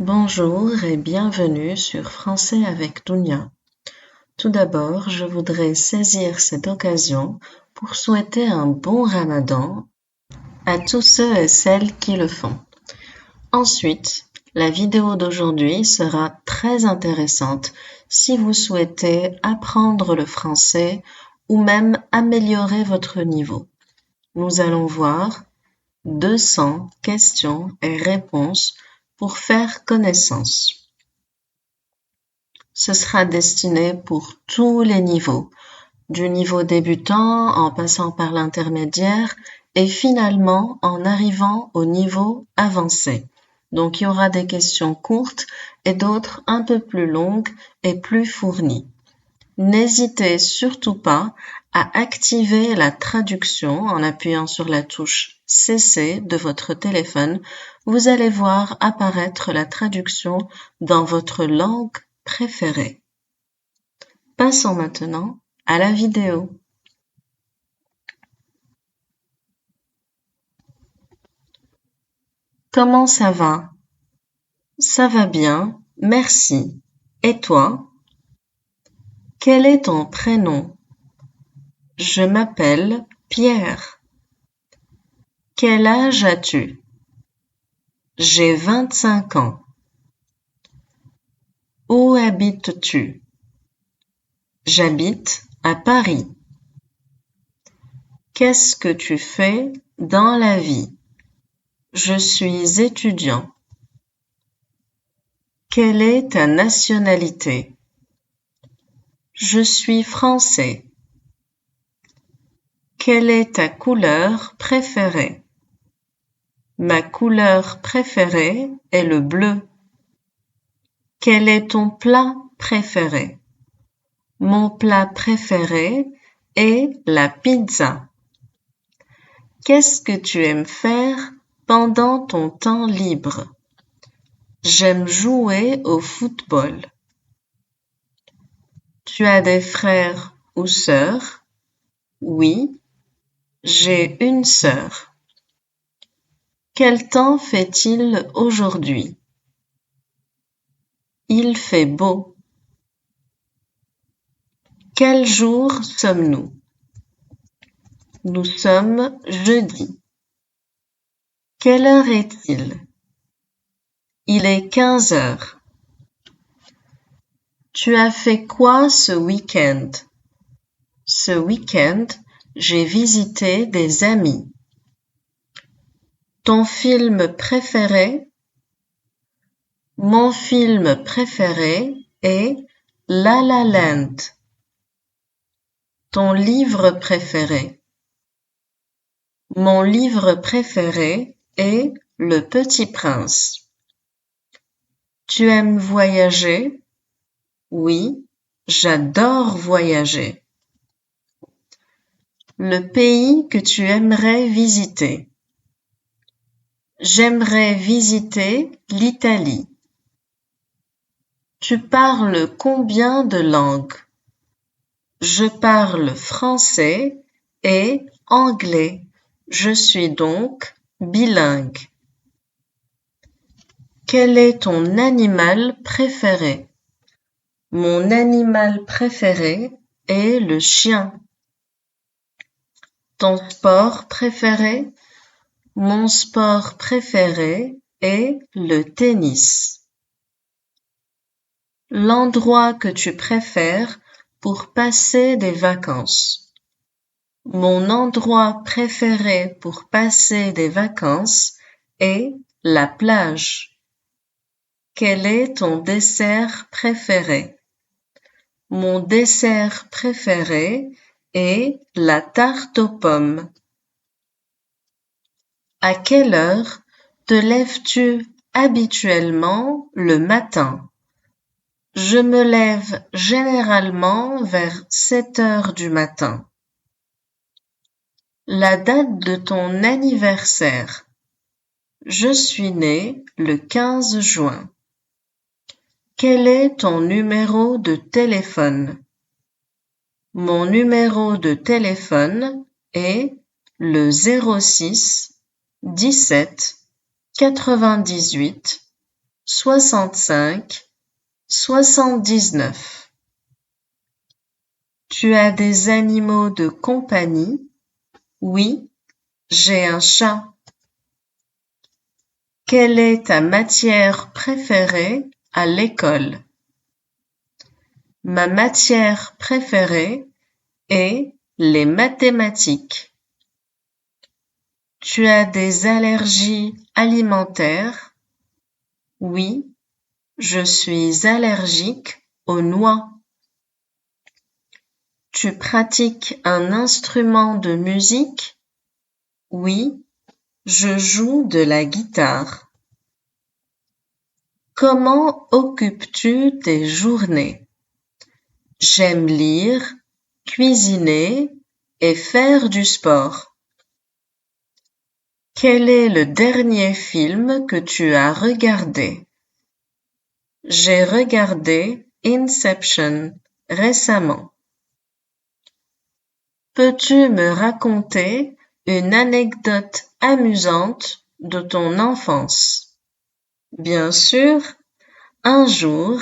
Bonjour et bienvenue sur Français avec Dounia. Tout d'abord, je voudrais saisir cette occasion pour souhaiter un bon Ramadan à tous ceux et celles qui le font. Ensuite, la vidéo d'aujourd'hui sera très intéressante si vous souhaitez apprendre le français ou même améliorer votre niveau. Nous allons voir 200 questions et réponses pour faire connaissance. Ce sera destiné pour tous les niveaux, du niveau débutant en passant par l'intermédiaire et finalement en arrivant au niveau avancé. Donc il y aura des questions courtes et d'autres un peu plus longues et plus fournies. N'hésitez surtout pas à activer la traduction en appuyant sur la touche CC de votre téléphone. Vous allez voir apparaître la traduction dans votre langue préférée. Passons maintenant à la vidéo. Comment ça va? Ça va bien, merci. Et toi? Quel est ton prénom? Je m'appelle Pierre. Quel âge as-tu? J'ai 25 ans. Où habites-tu? J'habite à Paris. Qu'est-ce que tu fais dans la vie? Je suis étudiant. Quelle est ta nationalité? Je suis français. Quelle est ta couleur préférée? Ma couleur préférée est le bleu. Quel est ton plat préféré? Mon plat préféré est la pizza. Qu'est-ce que tu aimes faire pendant ton temps libre? J'aime jouer au football. Tu as des frères ou sœurs? Oui, j'ai une sœur. Quel temps fait-il aujourd'hui? Il fait beau. Quel jour sommes-nous? Nous sommes jeudi. Quelle heure est-il? Il est 15 heures. Tu as fait quoi ce week-end? Ce week-end, j'ai visité des amis. Ton film préféré? Mon film préféré est La La Land. Ton livre préféré? Mon livre préféré est Le Petit Prince. Tu aimes voyager? Oui, j'adore voyager. Le pays que tu aimerais visiter? J'aimerais visiter l'Italie. Tu parles combien de langues? Je parle français et anglais. Je suis donc bilingue. Quel est ton animal préféré? Mon animal préféré est le chien. Ton sport préféré? Mon sport préféré est le tennis. L'endroit que tu préfères pour passer des vacances? Mon endroit préféré pour passer des vacances est la plage. Quel est ton dessert préféré? Mon dessert préféré est la tarte aux pommes. À quelle heure te lèves-tu habituellement le matin? Je me lève généralement vers 7 heures du matin. La date de ton anniversaire? Je suis né le 15 juin. Quel est ton numéro de téléphone? Mon numéro de téléphone est le 06 17 98 65, 79. Tu as des animaux de compagnie? Oui, j'ai un chat. Quelle est ta matière préférée à l'école? Ma matière préférée est les mathématiques. Tu as des allergies alimentaires? Oui, je suis allergique aux noix. Tu pratiques un instrument de musique? Oui, je joue de la guitare. Comment occupes-tu tes journées? J'aime lire, cuisiner et faire du sport. Quel est le dernier film que tu as regardé? J'ai regardé Inception récemment. Peux-tu me raconter une anecdote amusante de ton enfance? Bien sûr, un jour,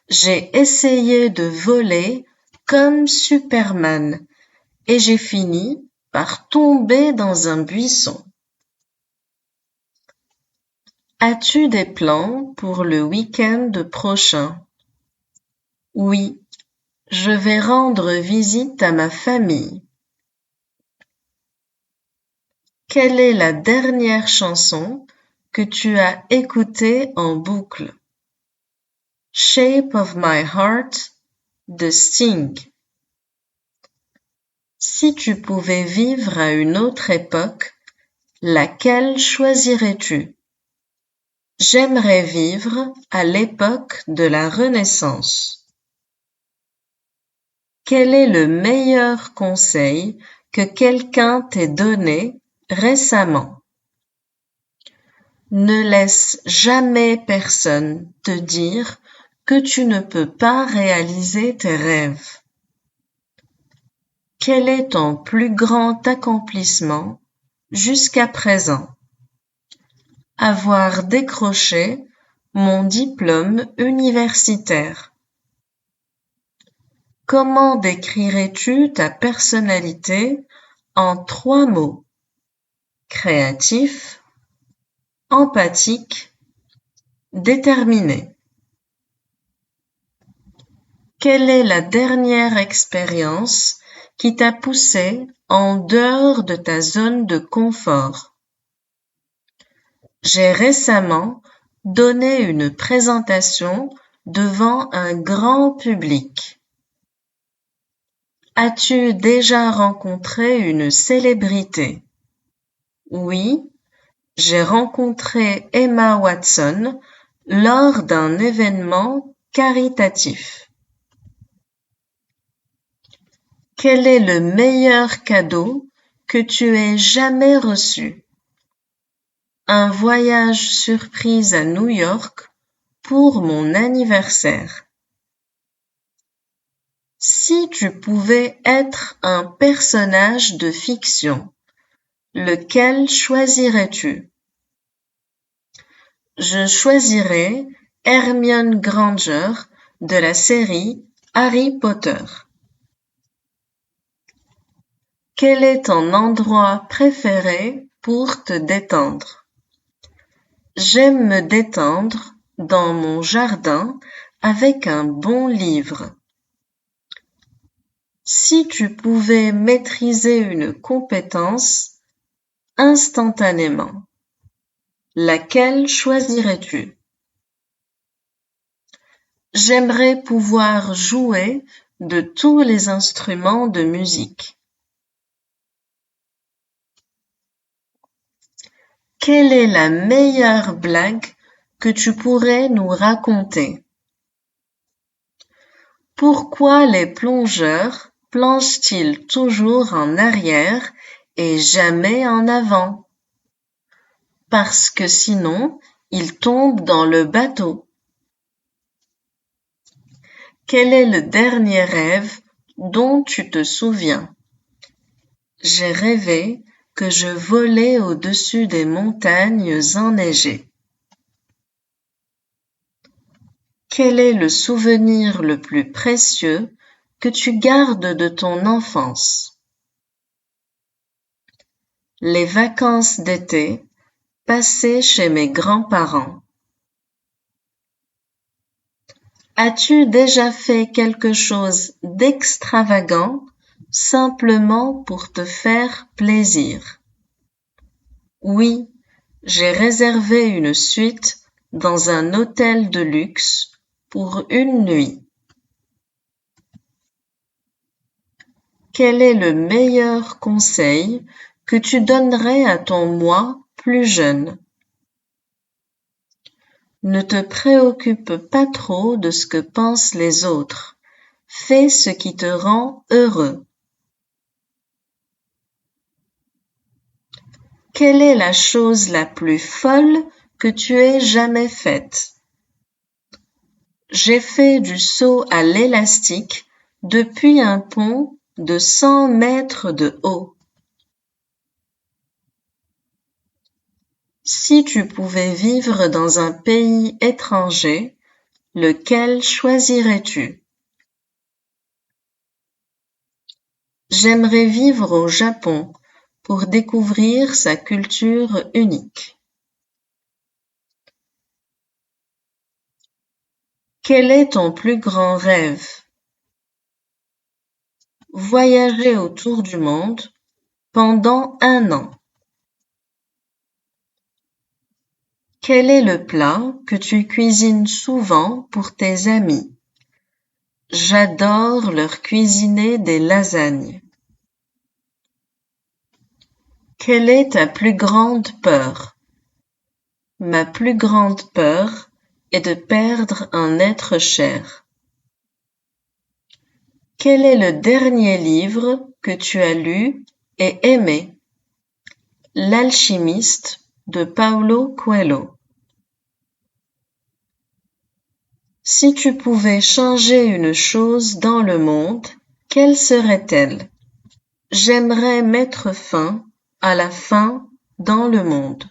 j'ai essayé de voler comme Superman et j'ai fini par tomber dans un buisson. As-tu des plans pour le week-end prochain? Oui, je vais rendre visite à ma famille. Quelle est la dernière chanson que tu as écoutée en boucle? Shape of My Heart de Sting. Si tu pouvais vivre à une autre époque, laquelle choisirais-tu? J'aimerais vivre à l'époque de la Renaissance. Quel est le meilleur conseil que quelqu'un t'ait donné récemment? Ne laisse jamais personne te dire que tu ne peux pas réaliser tes rêves. Quel est ton plus grand accomplissement jusqu'à présent? Avoir décroché mon diplôme universitaire. Comment décrirais-tu ta personnalité en 3 mots? Créatif, empathique, déterminé. Quelle est la dernière expérience qui t'a poussé en dehors de ta zone de confort? J'ai récemment donné une présentation devant un grand public. As-tu déjà rencontré une célébrité? Oui, j'ai rencontré Emma Watson lors d'un événement caritatif. Quel est le meilleur cadeau que tu aies jamais reçu? Un voyage surprise à New York pour mon anniversaire. Si tu pouvais être un personnage de fiction, lequel choisirais-tu? Je choisirais Hermione Granger de la série Harry Potter. Quel est ton endroit préféré pour te détendre? J'aime me détendre dans mon jardin avec un bon livre. Si tu pouvais maîtriser une compétence instantanément, laquelle choisirais-tu? J'aimerais pouvoir jouer de tous les instruments de musique. Quelle est la meilleure blague que tu pourrais nous raconter? Pourquoi les plongeurs plongent-ils toujours en arrière et jamais en avant? Parce que sinon, ils tombent dans le bateau. Quel est le dernier rêve dont tu te souviens? J'ai rêvé que je volais au-dessus des montagnes enneigées. Quel est le souvenir le plus précieux que tu gardes de ton enfance? Les vacances d'été passées chez mes grands-parents. As-tu déjà fait quelque chose d'extravagant simplement pour te faire plaisir? Oui, j'ai réservé une suite dans un hôtel de luxe pour une nuit. Quel est le meilleur conseil que tu donnerais à ton moi plus jeune? Ne te préoccupe pas trop de ce que pensent les autres. Fais ce qui te rend heureux. Quelle est la chose la plus folle que tu aies jamais faite? J'ai fait du saut à l'élastique depuis un pont de 100 mètres de haut. Si tu pouvais vivre dans un pays étranger, lequel choisirais-tu? J'aimerais vivre au Japon pour découvrir sa culture unique. Quel est ton plus grand rêve? Voyager autour du monde pendant 1 an. Quel est le plat que tu cuisines souvent pour tes amis? J'adore leur cuisiner des lasagnes. Quelle est ta plus grande peur? Ma plus grande peur est de perdre un être cher. Quel est le dernier livre que tu as lu et aimé? L'alchimiste de Paulo Coelho. Si tu pouvais changer une chose dans le monde, quelle serait-elle? J'aimerais mettre fin à la faim dans le monde.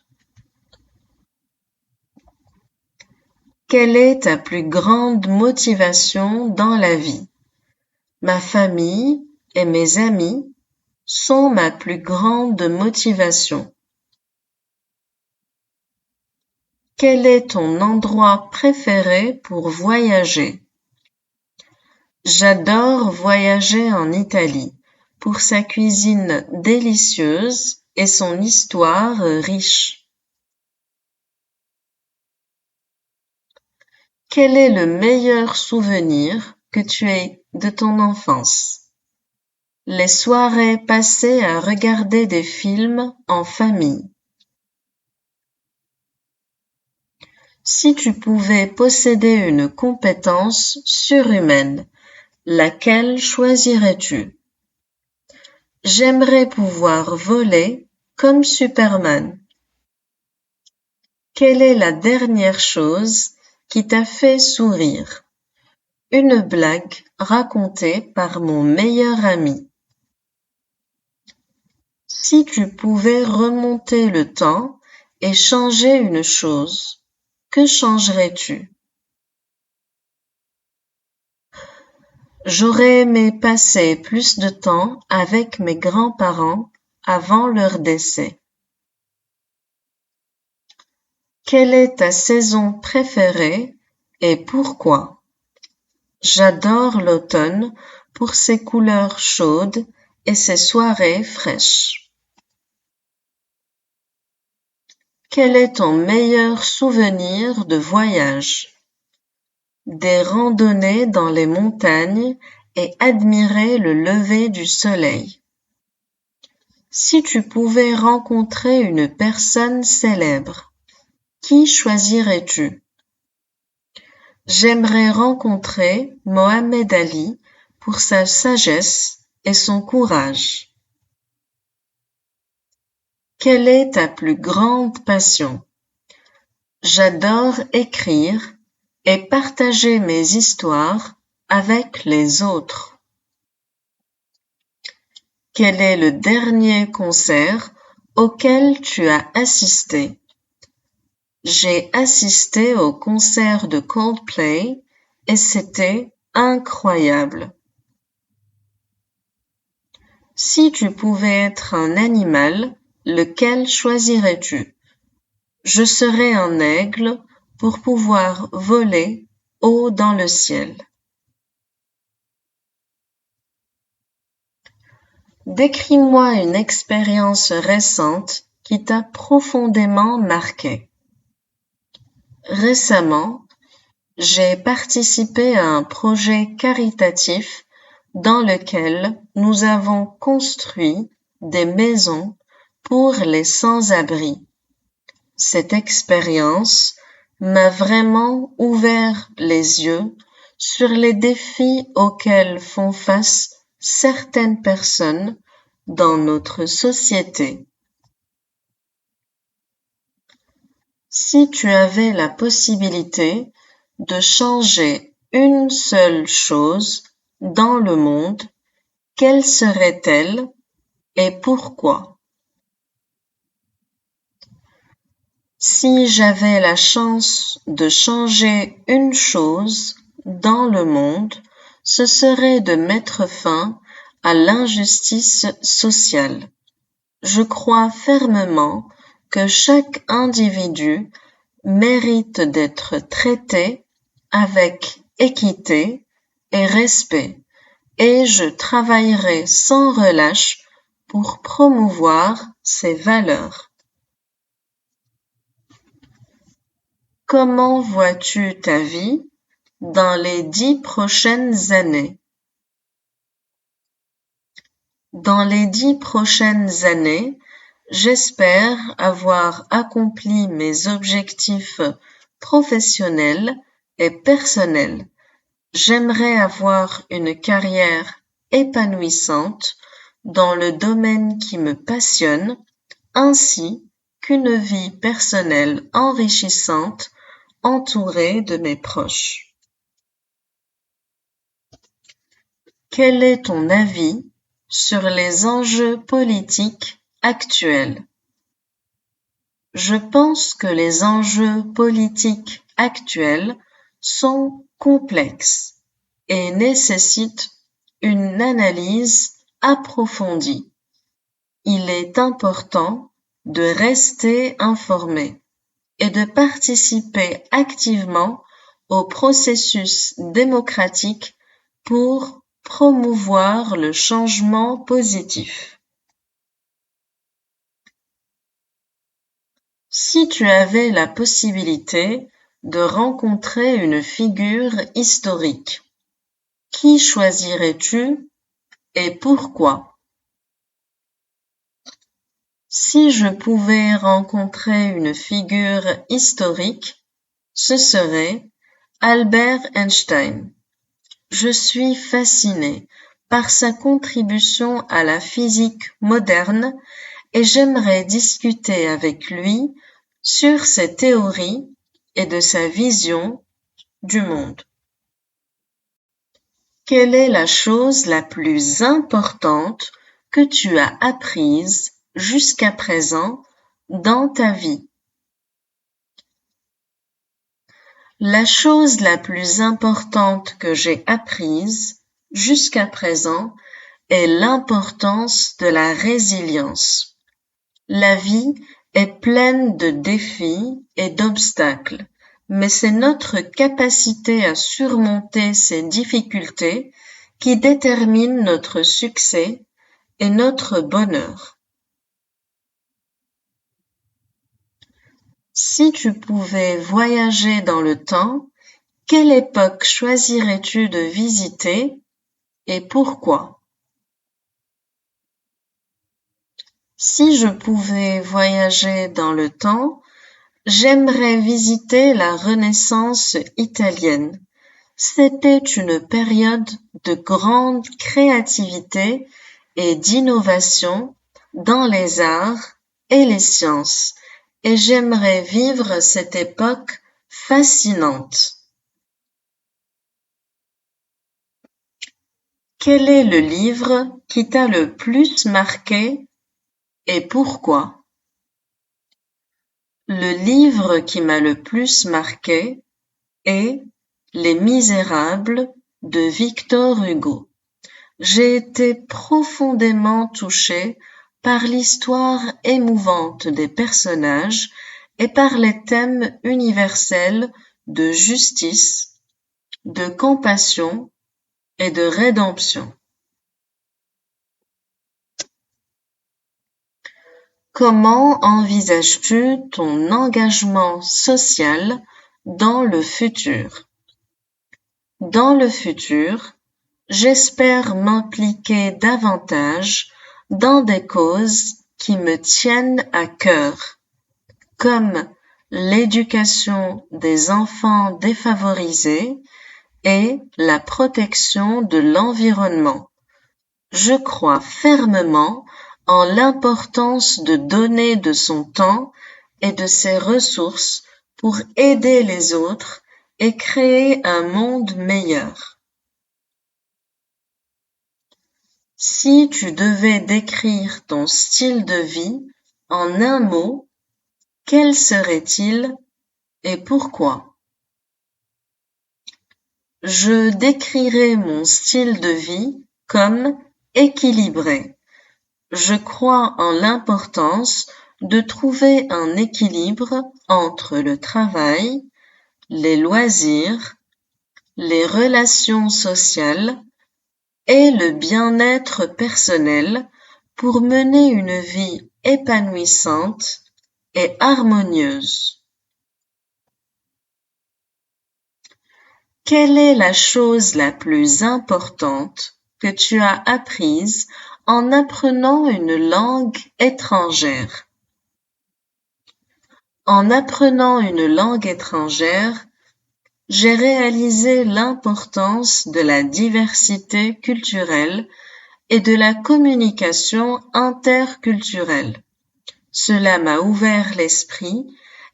Quelle est ta plus grande motivation dans la vie? Ma famille et mes amis sont ma plus grande motivation. Quel est ton endroit préféré pour voyager? J'adore voyager en Italie pour sa cuisine délicieuse et son histoire riche. Quel est le meilleur souvenir que tu aies de ton enfance? Les soirées passées à regarder des films en famille. Si tu pouvais posséder une compétence surhumaine, laquelle choisirais-tu? J'aimerais pouvoir voler comme Superman. Quelle est la dernière chose qui t'a fait sourire? Une blague racontée par mon meilleur ami. Si tu pouvais remonter le temps et changer une chose, que changerais-tu? J'aurais aimé passer plus de temps avec mes grands-parents avant leur décès. Quelle est ta saison préférée et pourquoi? J'adore l'automne pour ses couleurs chaudes et ses soirées fraîches. Quel est ton meilleur souvenir de voyage? Des randonnées dans les montagnes et admirer le lever du soleil. Si tu pouvais rencontrer une personne célèbre, qui choisirais-tu? J'aimerais rencontrer Mohamed Ali pour sa sagesse et son courage. Quelle est ta plus grande passion? J'adore écrire et partager mes histoires avec les autres. Quel est le dernier concert auquel tu as assisté? J'ai assisté au concert de Coldplay et c'était incroyable. Si tu pouvais être un animal, lequel choisirais-tu? Je serais un aigle pour pouvoir voler haut dans le ciel. Décris-moi une expérience récente qui t'a profondément marqué. Récemment, j'ai participé à un projet caritatif dans lequel nous avons construit des maisons pour les sans-abri. Cette expérience m'a vraiment ouvert les yeux sur les défis auxquels font face certaines personnes dans notre société. Si tu avais la possibilité de changer une seule chose dans le monde, quelle serait-elle et pourquoi? Si j'avais la chance de changer une chose dans le monde, ce serait de mettre fin à l'injustice sociale. Je crois fermement que chaque individu mérite d'être traité avec équité et respect, et je travaillerai sans relâche pour promouvoir ces valeurs. Comment vois-tu ta vie dans les 10 prochaines années? Dans les 10 prochaines années, j'espère avoir accompli mes objectifs professionnels et personnels. J'aimerais avoir une carrière épanouissante dans le domaine qui me passionne, ainsi qu'une vie personnelle enrichissante entourée de mes proches. Quel est ton avis sur les enjeux politiques actuels? Je pense que les enjeux politiques actuels sont complexes et nécessitent une analyse approfondie. Il est important de rester informé et de participer activement au processus démocratique pour promouvoir le changement positif. Si tu avais la possibilité de rencontrer une figure historique, qui choisirais-tu et pourquoi? Si je pouvais rencontrer une figure historique, ce serait Albert Einstein. Je suis fasciné par sa contribution à la physique moderne et j'aimerais discuter avec lui sur ses théories et de sa vision du monde. Quelle est la chose la plus importante que tu as apprise jusqu'à présent dans ta vie? La chose la plus importante que j'ai apprise jusqu'à présent est l'importance de la résilience. La vie est pleine de défis et d'obstacles, mais c'est notre capacité à surmonter ces difficultés qui détermine notre succès et notre bonheur. Si tu pouvais voyager dans le temps, quelle époque choisirais-tu de visiter et pourquoi? Si je pouvais voyager dans le temps, j'aimerais visiter la Renaissance italienne. C'était une période de grande créativité et d'innovation dans les arts et les sciences, et j'aimerais vivre cette époque fascinante. Quel est le livre qui t'a le plus marqué et pourquoi? Le livre qui m'a le plus marqué est Les Misérables de Victor Hugo. J'ai été profondément touchée par l'histoire émouvante des personnages et par les thèmes universels de justice, de compassion et de rédemption. Comment envisages-tu ton engagement social dans le futur? Dans le futur, j'espère m'impliquer davantage dans des causes qui me tiennent à cœur, comme l'éducation des enfants défavorisés et la protection de l'environnement. Je crois fermement en l'importance de donner de son temps et de ses ressources pour aider les autres et créer un monde meilleur. Si tu devais décrire ton style de vie en un mot, quel serait-il et pourquoi? Je décrirais mon style de vie comme équilibré. Je crois en l'importance de trouver un équilibre entre le travail, les loisirs, les relations sociales et le bien-être personnel pour mener une vie épanouissante et harmonieuse. Quelle est la chose la plus importante que tu as apprise en apprenant une langue étrangère? En apprenant une langue étrangère, j'ai réalisé l'importance de la diversité culturelle et de la communication interculturelle. Cela m'a ouvert l'esprit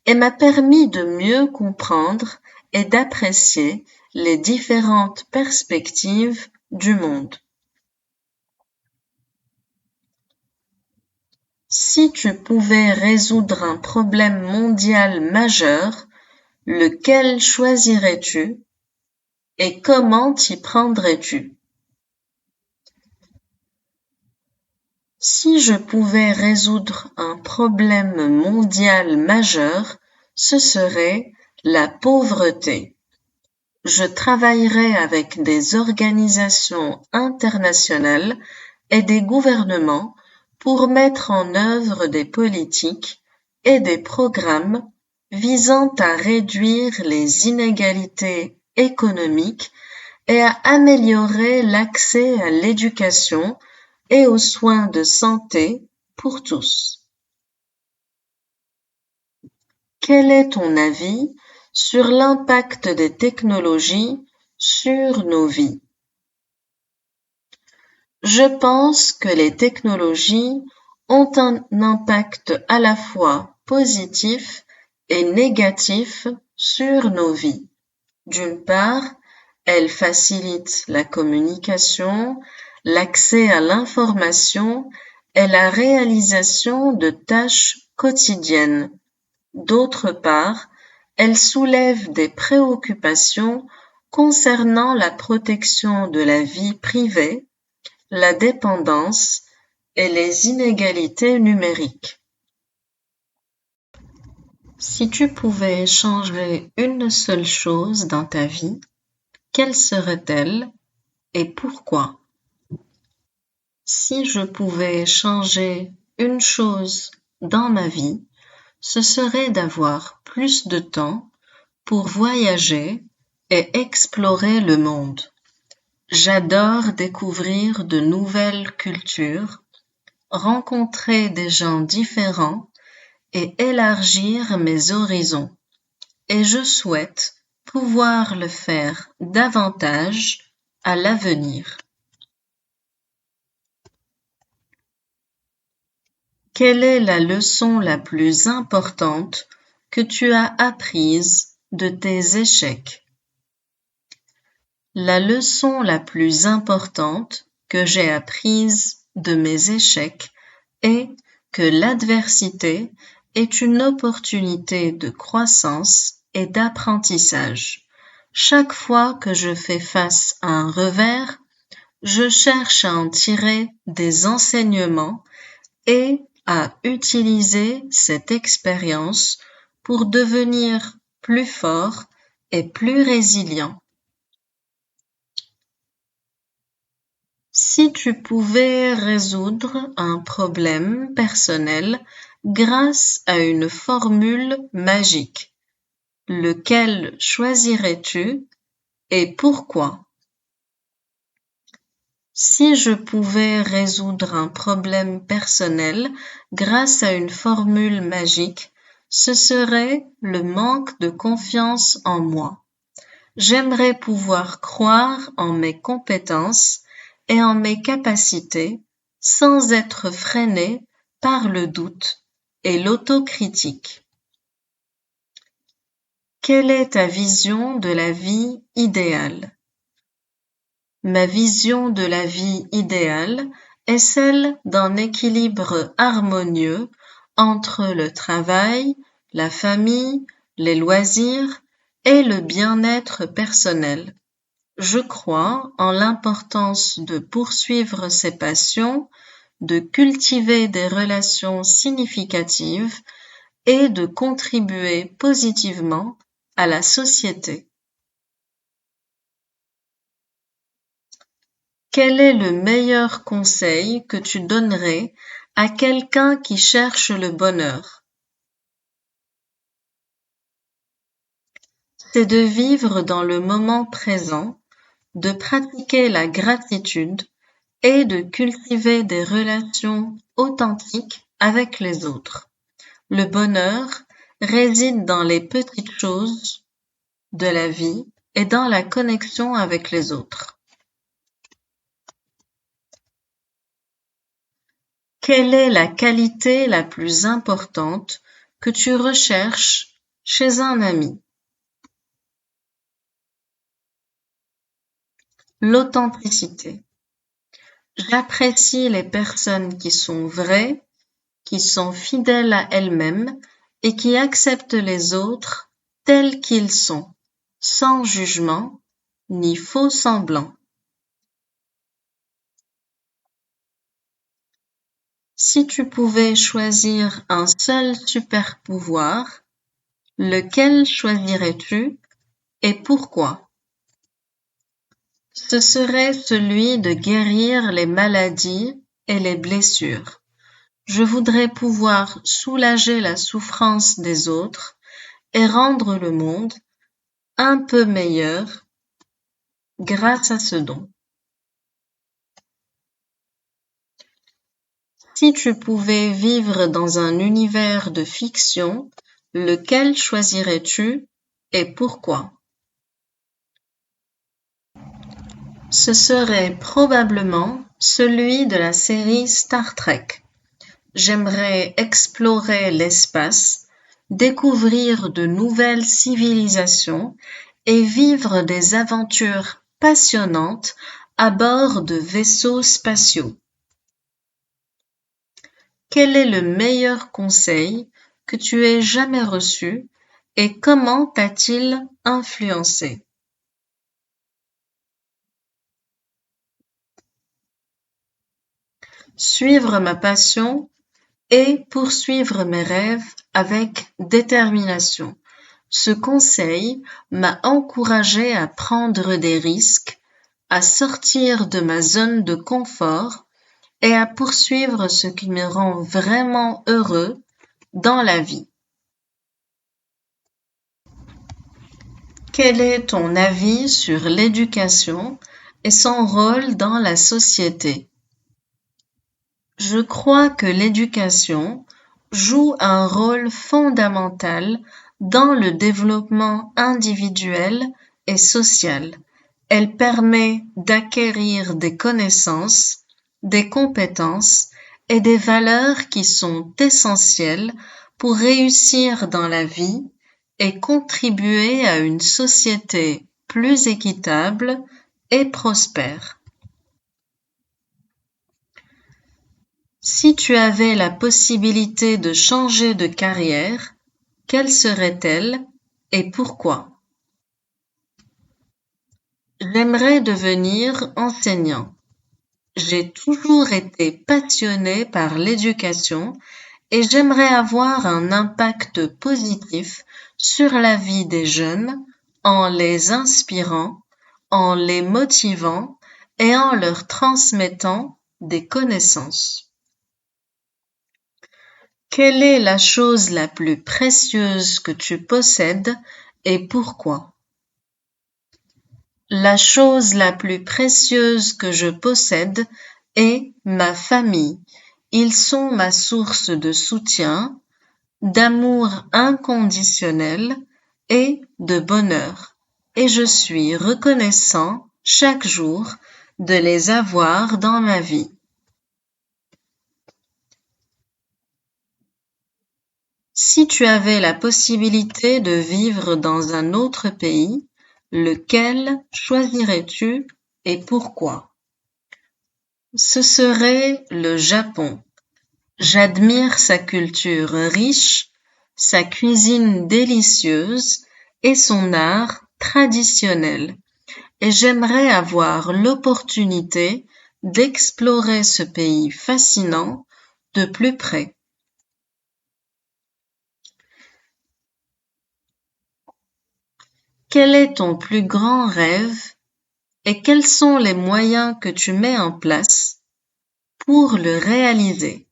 et m'a permis de mieux comprendre et d'apprécier les différentes perspectives du monde. Si tu pouvais résoudre un problème mondial majeur, lequel choisirais-tu et comment t'y prendrais-tu? Si je pouvais résoudre un problème mondial majeur, ce serait la pauvreté. Je travaillerai avec des organisations internationales et des gouvernements pour mettre en œuvre des politiques et des programmes visant à réduire les inégalités économiques et à améliorer l'accès à l'éducation et aux soins de santé pour tous. Quel est ton avis sur l'impact des technologies sur nos vies? Je pense que les technologies ont un impact à la fois positif et négatif sur nos vies. D'une part, elles facilitent la communication, l'accès à l'information et la réalisation de tâches quotidiennes. D'autre part, elles soulèvent des préoccupations concernant la protection de la vie privée, la dépendance et les inégalités numériques. Si tu pouvais changer une seule chose dans ta vie, quelle serait-elle et pourquoi? Si je pouvais changer une chose dans ma vie, ce serait d'avoir plus de temps pour voyager et explorer le monde. J'adore découvrir de nouvelles cultures, rencontrer des gens différents et élargir mes horizons. Et je souhaite pouvoir le faire davantage à l'avenir. Quelle est la leçon la plus importante que tu as apprise de tes échecs? La leçon la plus importante que j'ai apprise de mes échecs est que l'adversité est une opportunité de croissance et d'apprentissage. Chaque fois que je fais face à un revers, je cherche à en tirer des enseignements et à utiliser cette expérience pour devenir plus fort et plus résilient. Si tu pouvais résoudre un problème personnel grâce à une formule magique, lequel choisirais-tu et pourquoi? Si je pouvais résoudre un problème personnel grâce à une formule magique, ce serait le manque de confiance en moi. J'aimerais pouvoir croire en mes compétences et en mes capacités sans être freiné par le doute et l'autocritique. Quelle est ta vision de la vie idéale? Ma vision de la vie idéale est celle d'un équilibre harmonieux entre le travail, la famille, les loisirs et le bien-être personnel. Je crois en l'importance de poursuivre ses passions, de cultiver des relations significatives et de contribuer positivement à la société. Quel est le meilleur conseil que tu donnerais à quelqu'un qui cherche le bonheur? C'est de vivre dans le moment présent, de pratiquer la gratitude et de cultiver des relations authentiques avec les autres. Le bonheur réside dans les petites choses de la vie et dans la connexion avec les autres. Quelle est la qualité la plus importante que tu recherches chez un ami? L'authenticité. J'apprécie les personnes qui sont vraies, qui sont fidèles à elles-mêmes et qui acceptent les autres tels qu'ils sont, sans jugement ni faux semblant. Si tu pouvais choisir un seul super pouvoir, lequel choisirais-tu et pourquoi? Ce serait celui de guérir les maladies et les blessures. Je voudrais pouvoir soulager la souffrance des autres et rendre le monde un peu meilleur grâce à ce don. Si tu pouvais vivre dans un univers de fiction, lequel choisirais-tu et pourquoi? Ce serait probablement celui de la série Star Trek. J'aimerais explorer l'espace, découvrir de nouvelles civilisations et vivre des aventures passionnantes à bord de vaisseaux spatiaux. Quel est le meilleur conseil que tu aies jamais reçu et comment t'a-t-il influencé? Suivre ma passion et poursuivre mes rêves avec détermination. Ce conseil m'a encouragé à prendre des risques, à sortir de ma zone de confort et à poursuivre ce qui me rend vraiment heureux dans la vie. Quel est ton avis sur l'éducation et son rôle dans la société? Je crois que l'éducation joue un rôle fondamental dans le développement individuel et social. Elle permet d'acquérir des connaissances, des compétences et des valeurs qui sont essentielles pour réussir dans la vie et contribuer à une société plus équitable et prospère. Si tu avais la possibilité de changer de carrière, quelle serait-elle et pourquoi? j'aimerais devenir enseignant. J'ai toujours été passionnée par l'éducation et j'aimerais avoir un impact positif sur la vie des jeunes en les inspirant, en les motivant et en leur transmettant des connaissances. Quelle est la chose la plus précieuse que tu possèdes et pourquoi? La chose la plus précieuse que je possède est ma famille. Ils sont ma source de soutien, d'amour inconditionnel et de bonheur. Et je suis reconnaissant chaque jour de les avoir dans ma vie. Si tu avais la possibilité de vivre dans un autre pays, lequel choisirais-tu et pourquoi? Ce serait le Japon. J'admire sa culture riche, sa cuisine délicieuse et son art traditionnel. Et j'aimerais avoir l'opportunité d'explorer ce pays fascinant de plus près. Quel est ton plus grand rêve et quels sont les moyens que tu mets en place pour le réaliser?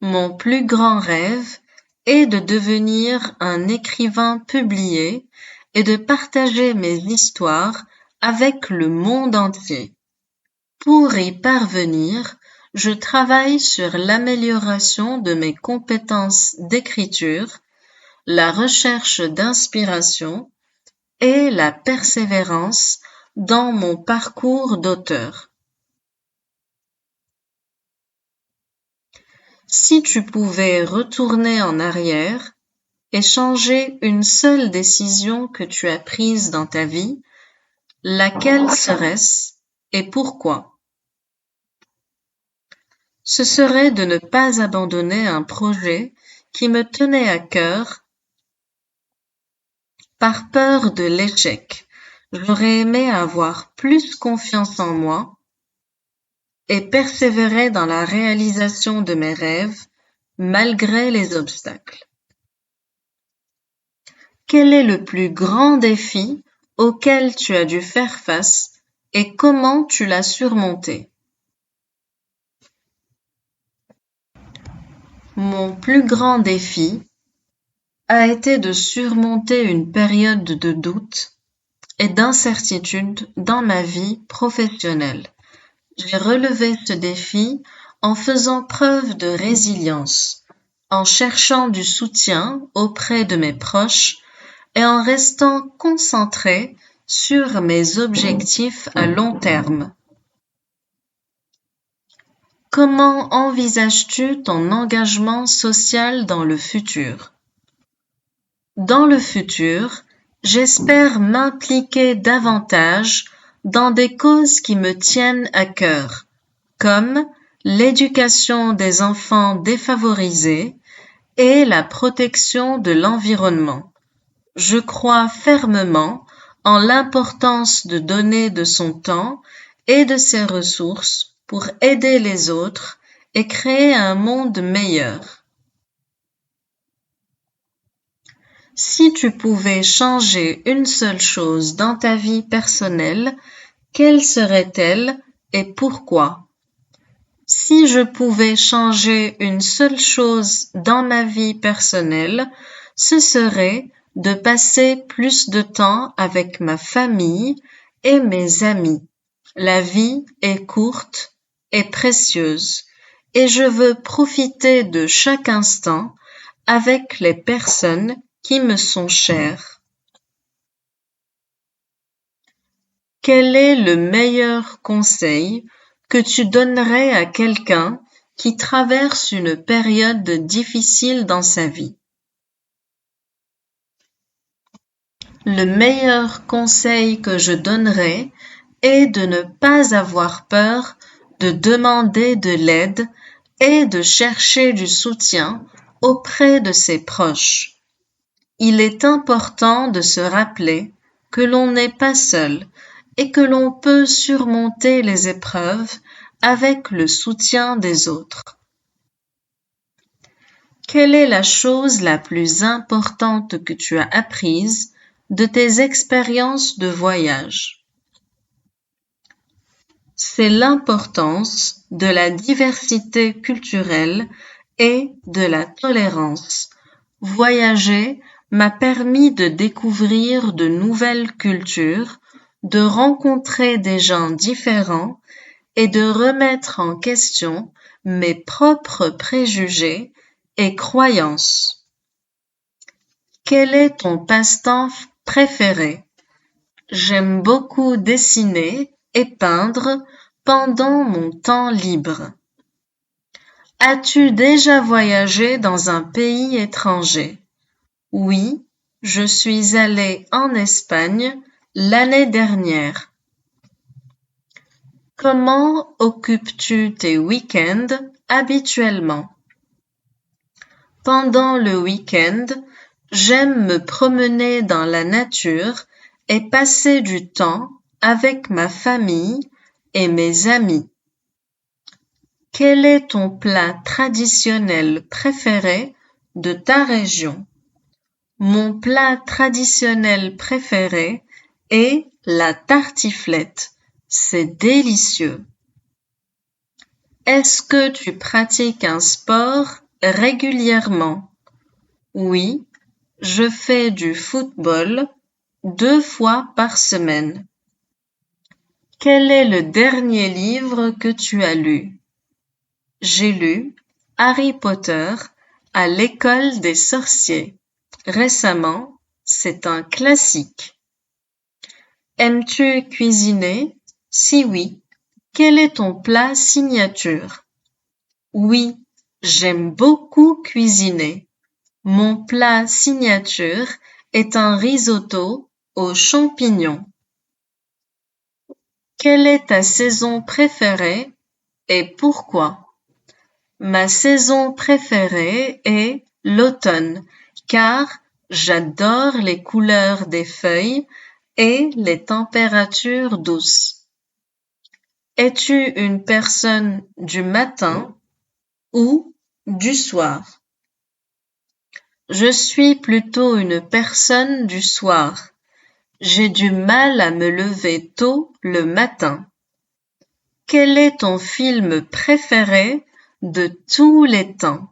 Mon plus grand rêve est de devenir un écrivain publié et de partager mes histoires avec le monde entier. Pour y parvenir, je travaille sur l'amélioration de mes compétences d'écriture, la recherche d'inspiration et la persévérance dans mon parcours d'auteur. Si tu pouvais retourner en arrière et changer une seule décision que tu as prise dans ta vie, laquelle serait-ce et pourquoi? Ce serait de ne pas abandonner un projet qui me tenait à cœur par peur de l'échec. J'aurais aimé avoir plus confiance en moi et persévérer dans la réalisation de mes rêves malgré les obstacles. Quel est le plus grand défi auquel tu as dû faire face et comment tu l'as surmonté? Mon plus grand défi a été de surmonter une période de doute et d'incertitude dans ma vie professionnelle. J'ai relevé ce défi en faisant preuve de résilience, en cherchant du soutien auprès de mes proches et en restant concentré sur mes objectifs à long terme. Comment envisages-tu ton engagement social dans le futur? Dans le futur, j'espère m'impliquer davantage dans des causes qui me tiennent à cœur, comme l'éducation des enfants défavorisés et la protection de l'environnement. Je crois fermement en l'importance de donner de son temps et de ses ressources pour aider les autres et créer un monde meilleur. Si tu pouvais changer une seule chose dans ta vie personnelle, quelle serait-elle et pourquoi? Si je pouvais changer une seule chose dans ma vie personnelle, ce serait de passer plus de temps avec ma famille et mes amis. La vie est courte et précieuse et je veux profiter de chaque instant avec les personnes qui me sont chères. Quel est le meilleur conseil que tu donnerais à quelqu'un qui traverse une période difficile dans sa vie? Le meilleur conseil que je donnerais est de ne pas avoir peur de demander de l'aide et de chercher du soutien auprès de ses proches. Il est important de se rappeler que l'on n'est pas seul et que l'on peut surmonter les épreuves avec le soutien des autres. Quelle est la chose la plus importante que tu as apprise de tes expériences de voyage? C'est l'importance de la diversité culturelle et de la tolérance. Voyager m'a permis de découvrir de nouvelles cultures, de rencontrer des gens différents et de remettre en question mes propres préjugés et croyances. Quel est ton passe-temps préféré? J'aime beaucoup dessiner et peindre pendant mon temps libre. As-tu déjà voyagé dans un pays étranger? Oui, je suis allée en Espagne l'année dernière. Comment occupes-tu tes week-ends habituellement? Pendant le week-end, j'aime me promener dans la nature et passer du temps avec ma famille et mes amis. Quel est ton plat traditionnel préféré de ta région? Mon plat traditionnel préféré est la tartiflette. C'est délicieux. Est-ce que tu pratiques un sport régulièrement? Oui, je fais du football 2 fois par semaine. Quel est le dernier livre que tu as lu? J'ai lu Harry Potter à l'école des sorciers. Récemment, c'est un classique. Aimes-tu cuisiner? Si oui, quel est ton plat signature? Oui, j'aime beaucoup cuisiner. Mon plat signature est un risotto aux champignons. Quelle est ta saison préférée et pourquoi? Ma saison préférée est l'automne, car j'adore les couleurs des feuilles et les températures douces. Es-tu une personne du matin ou du soir? Je suis plutôt une personne du soir. J'ai du mal à me lever tôt le matin. Quel est ton film préféré de tous les temps?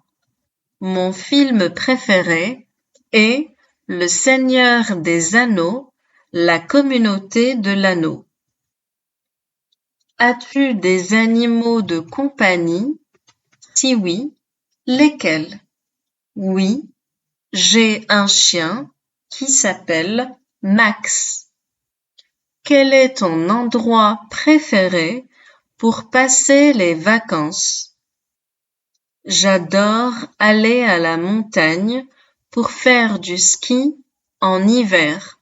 Mon film préféré est Le Seigneur des Anneaux, la communauté de l'anneau. As-tu des animaux de compagnie? Si oui, lesquels? Oui, j'ai un chien qui s'appelle Max. Quel est ton endroit préféré pour passer les vacances? J'adore aller à la montagne pour faire du ski en hiver.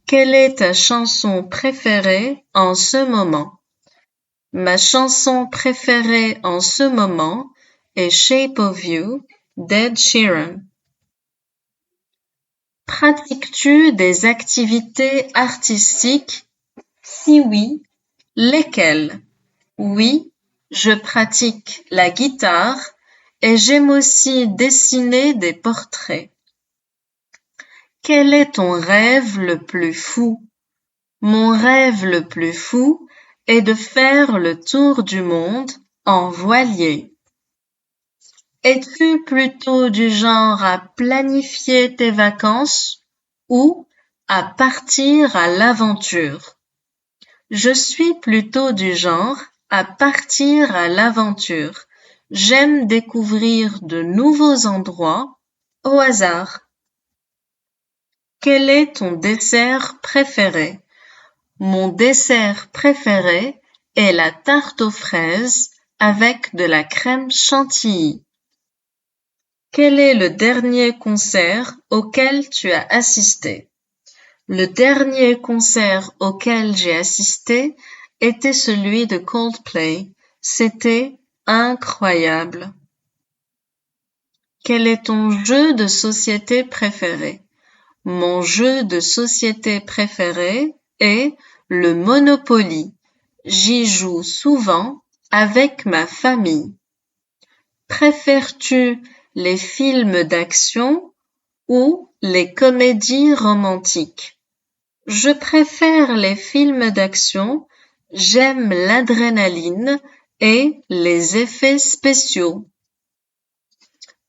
Quelle est ta chanson préférée en ce moment? Ma chanson préférée en ce moment est Shape of You d'Ed Sheeran. Pratiques-tu des activités artistiques? Si oui, lesquelles? Oui, je pratique la guitare et j'aime aussi dessiner des portraits. Quel est ton rêve le plus fou? Mon rêve le plus fou est de faire le tour du monde en voilier. Es-tu plutôt du genre à planifier tes vacances ou à partir à l'aventure? Je suis plutôt du genre à partir à l'aventure. J'aime découvrir de nouveaux endroits au hasard. Quel est ton dessert préféré? Mon dessert préféré est la tarte aux fraises avec de la crème chantilly. Quel est le dernier concert auquel tu as assisté? Le dernier concert auquel j'ai assisté était celui de Coldplay. C'était incroyable. Quel est ton jeu de société préféré? Mon jeu de société préféré est le Monopoly. J'y joue souvent avec ma famille. Préfères-tu les films d'action ou les comédies romantiques? Je préfère les films d'action, j'aime l'adrénaline et les effets spéciaux.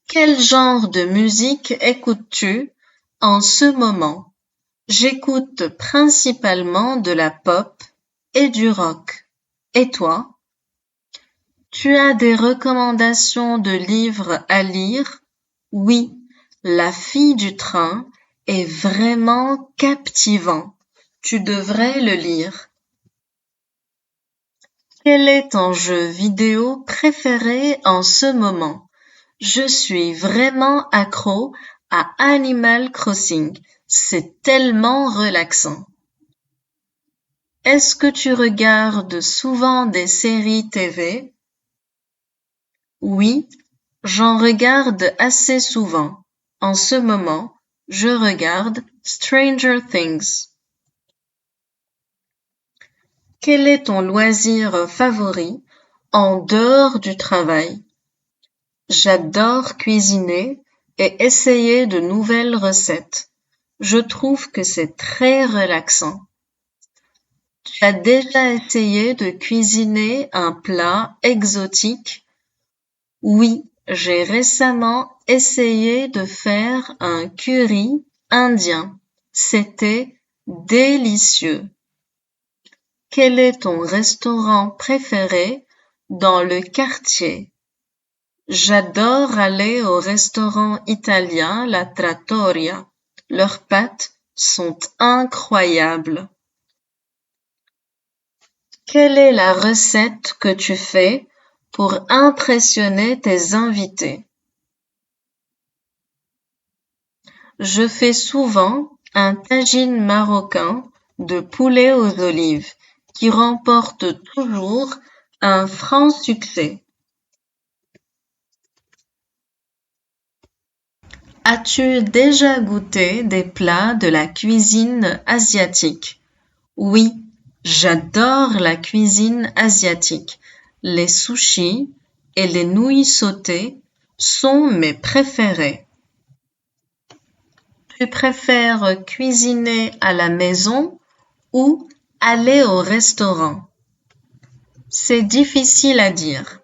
Quel genre de musique écoutes-tu en ce moment? J'écoute principalement de la pop et du rock. Et toi? Tu as des recommandations de livres à lire? Oui, La fille du train est vraiment captivant. Tu devrais le lire. Quel est ton jeu vidéo préféré en ce moment? Je suis vraiment accro à Animal Crossing. C'est tellement relaxant. Est-ce que tu regardes souvent des séries TV? Oui, j'en regarde assez souvent. En ce moment, je regarde Stranger Things. Quel est ton loisir favori en dehors du travail? J'adore cuisiner et essayer de nouvelles recettes. Je trouve que c'est très relaxant. Tu as déjà essayé de cuisiner un plat exotique? Oui, j'ai récemment essayé de faire un curry indien. C'était délicieux. Quel est ton restaurant préféré dans le quartier? J'adore aller au restaurant italien La Trattoria. Leurs pâtes sont incroyables. Quelle est la recette que tu fais pour impressionner tes invités? Je fais souvent un tagine marocain de poulet aux olives qui remporte toujours un franc succès. As-tu déjà goûté des plats de la cuisine asiatique? Oui, j'adore la cuisine asiatique. Les sushis et les nouilles sautées sont mes préférés. Tu préfères cuisiner à la maison ou aller au restaurant? C'est difficile à dire.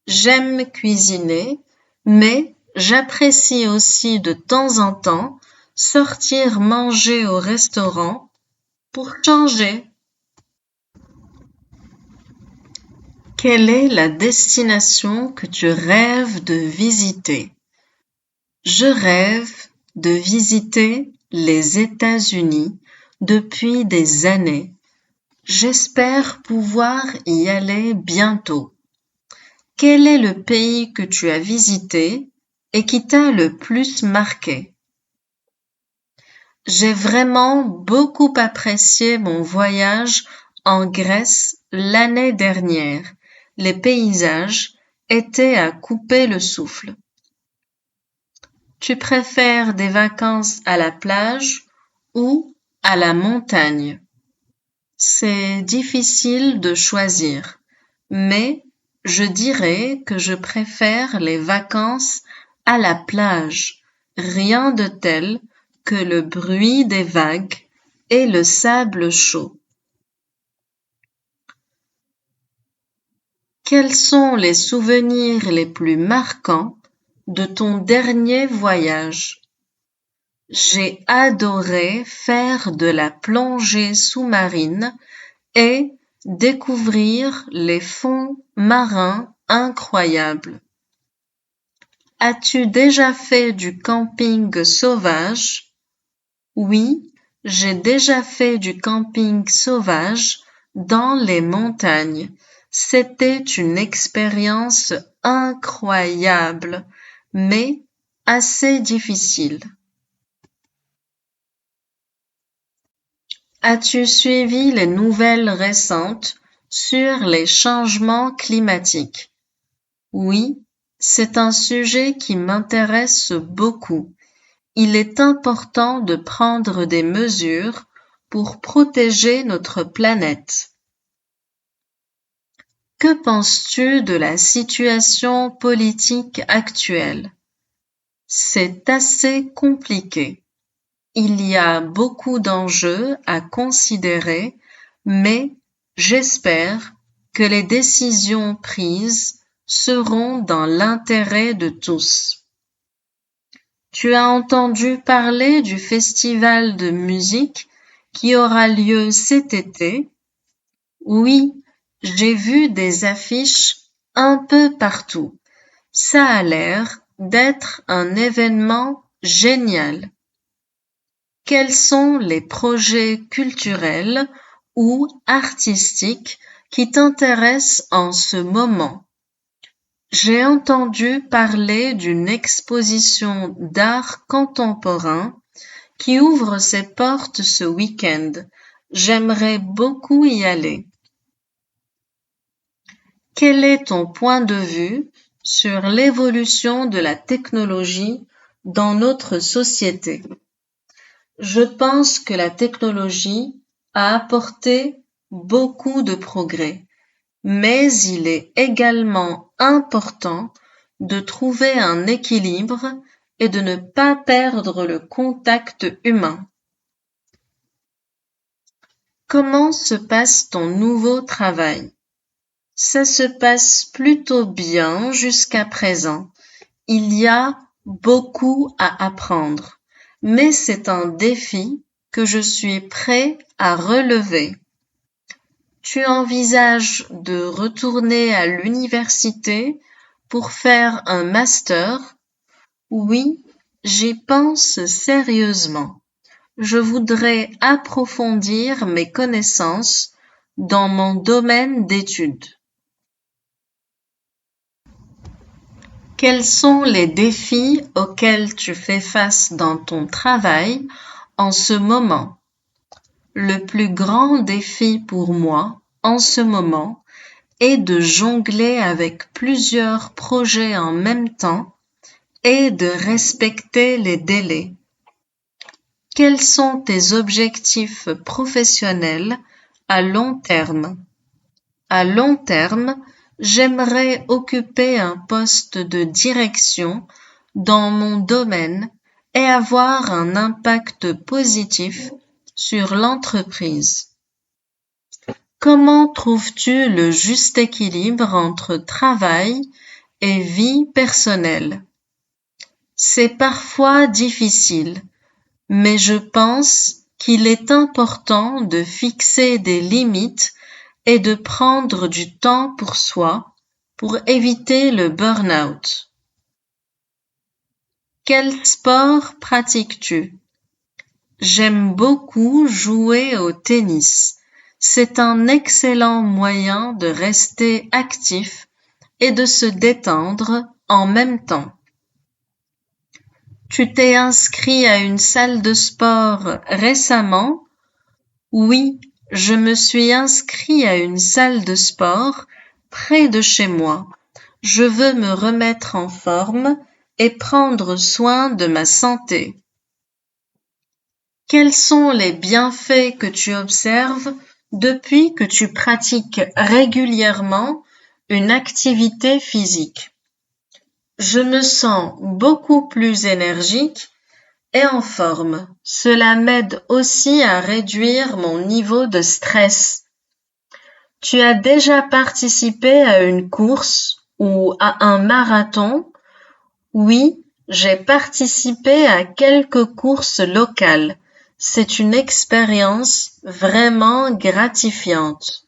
J'aime cuisiner, mais j'apprécie aussi de temps en temps sortir manger au restaurant pour changer. Quelle est la destination que tu rêves de visiter? Je rêve de visiter les États-Unis depuis des années. J'espère pouvoir y aller bientôt. Quel est le pays que tu as visité et qui t'a le plus marqué? J'ai vraiment beaucoup apprécié mon voyage en Grèce l'année dernière. Les paysages étaient à couper le souffle. Tu préfères des vacances à la plage ou à la montagne? C'est difficile de choisir, mais je dirais que je préfère les vacances à la plage. Rien de tel que le bruit des vagues et le sable chaud. Quels sont les souvenirs les plus marquants de ton dernier voyage? J'ai adoré faire de la plongée sous-marine et découvrir les fonds marins incroyables. As-tu déjà fait du camping sauvage? Oui, j'ai déjà fait du camping sauvage dans les montagnes. C'était une expérience incroyable, mais assez difficile. As-tu suivi les nouvelles récentes sur les changements climatiques? Oui, c'est un sujet qui m'intéresse beaucoup. il est important de prendre des mesures pour protéger notre planète. Que penses-tu de la situation politique actuelle? C'est assez compliqué. Il y a beaucoup d'enjeux à considérer, mais j'espère que les décisions prises seront dans l'intérêt de tous. Tu as entendu parler du festival de musique qui aura lieu cet été? Oui, j'ai vu des affiches un peu partout. Ça a l'air d'être un événement génial. Quels sont les projets culturels ou artistiques qui t'intéressent en ce moment? J'ai entendu parler d'une exposition d'art contemporain qui ouvre ses portes ce week-end. J'aimerais beaucoup y aller. Quel est ton point de vue sur l'évolution de la technologie dans notre société? Je pense que la technologie a apporté beaucoup de progrès, mais il est également important de trouver un équilibre et de ne pas perdre le contact humain. Comment se passe ton nouveau travail? Ça se passe plutôt bien jusqu'à présent. Il y a beaucoup à apprendre, mais c'est un défi que je suis prêt à relever. Tu envisages de retourner à l'université pour faire un master? Oui, j'y pense sérieusement. Je voudrais approfondir mes connaissances dans mon domaine d'études. Quels sont les défis auxquels tu fais face dans ton travail en ce moment? Le plus grand défi pour moi en ce moment est de jongler avec plusieurs projets en même temps et de respecter les délais. Quels sont tes objectifs professionnels à long terme? À long terme, j'aimerais occuper un poste de direction dans mon domaine et avoir un impact positif sur l'entreprise. Comment trouves-tu le juste équilibre entre travail et vie personnelle? C'est parfois difficile, mais je pense qu'il est important de fixer des limites et de prendre du temps pour soi pour éviter le burn-out. Quel sport pratiques-tu? J'aime beaucoup jouer au tennis. C'est un excellent moyen de rester actif et de se détendre en même temps. Tu t'es inscrit à une salle de sport récemment? Oui, je me suis inscrit à une salle de sport près de chez moi. Je veux me remettre en forme et prendre soin de ma santé. Quels sont les bienfaits que tu observes depuis que tu pratiques régulièrement une activité physique? Je me sens beaucoup plus énergique et en forme. Cela m'aide aussi à réduire mon niveau de stress. Tu as déjà participé à une course ou à un marathon? Oui, j'ai participé à quelques courses locales. C'est une expérience vraiment gratifiante.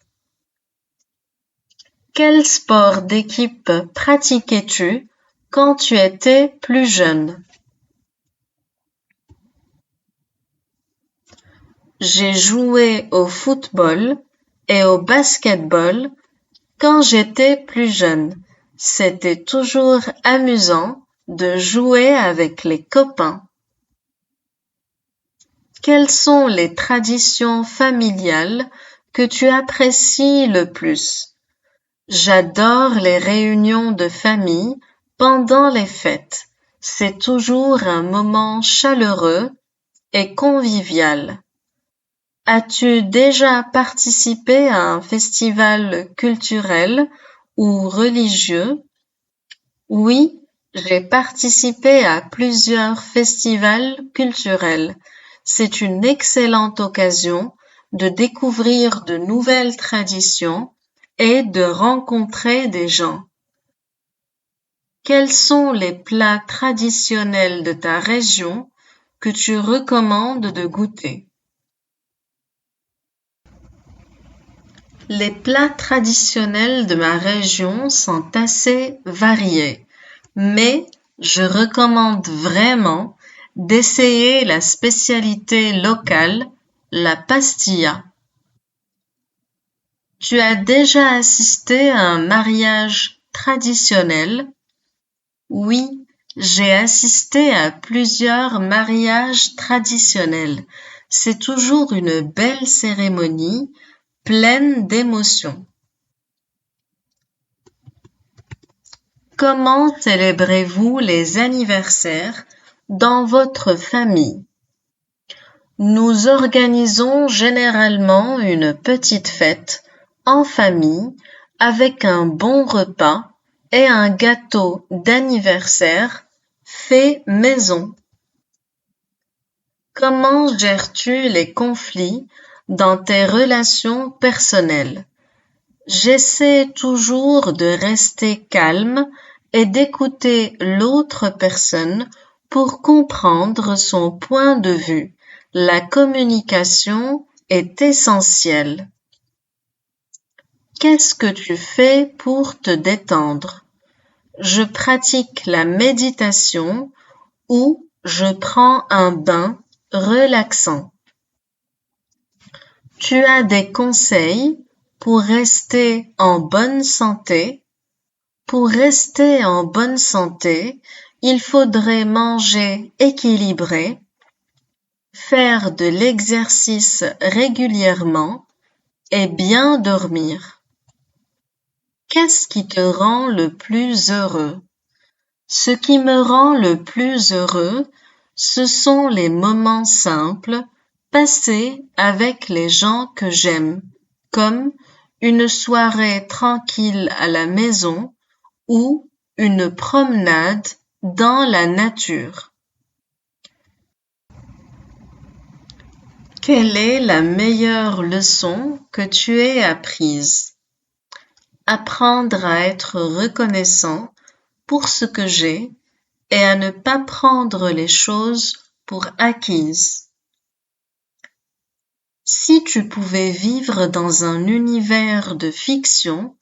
Quel sport d'équipe pratiquais-tu quand tu étais plus jeune? J'ai joué au football et au basketball quand j'étais plus jeune. C'était toujours amusant de jouer avec les copains. Quelles sont les traditions familiales que tu apprécies le plus? J'adore les réunions de famille pendant les fêtes. C'est toujours un moment chaleureux et convivial. As-tu déjà participé à un festival culturel ou religieux? Oui, j'ai participé à plusieurs festivals culturels. C'est une excellente occasion de découvrir de nouvelles traditions et de rencontrer des gens. Quels sont les plats traditionnels de ta région que tu recommandes de goûter? Les plats traditionnels de ma région sont assez variés, mais je recommande vraiment d'essayer la spécialité locale, la pastilla. Tu as déjà assisté à un mariage traditionnel? Oui, j'ai assisté à plusieurs mariages traditionnels. C'est toujours une belle cérémonie pleine d'émotions. Comment célébrez-vous les anniversaires dans votre famille? Nous organisons généralement une petite fête en famille avec un bon repas et un gâteau d'anniversaire fait maison. Comment gères-tu les conflits dans tes relations personnelles? J'essaie toujours de rester calme et d'écouter l'autre personne pour comprendre son point de vue. La communication est essentielle. Qu'est-ce que tu fais pour te détendre? Je pratique la méditation ou je prends un bain relaxant. Tu as des conseils pour rester en bonne santé? Pour rester en bonne santé, il faudrait manger équilibré, faire de l'exercice régulièrement et bien dormir. Qu'est-ce qui te rend le plus heureux? Ce qui me rend le plus heureux, ce sont les moments simples passés avec les gens que j'aime, comme une soirée tranquille à la maison ou une promenade dans la nature. Quelle est la meilleure leçon que tu aies apprise? Apprendre à être reconnaissant pour ce que j'ai et à ne pas prendre les choses pour acquises. Si tu pouvais vivre dans un univers de fiction,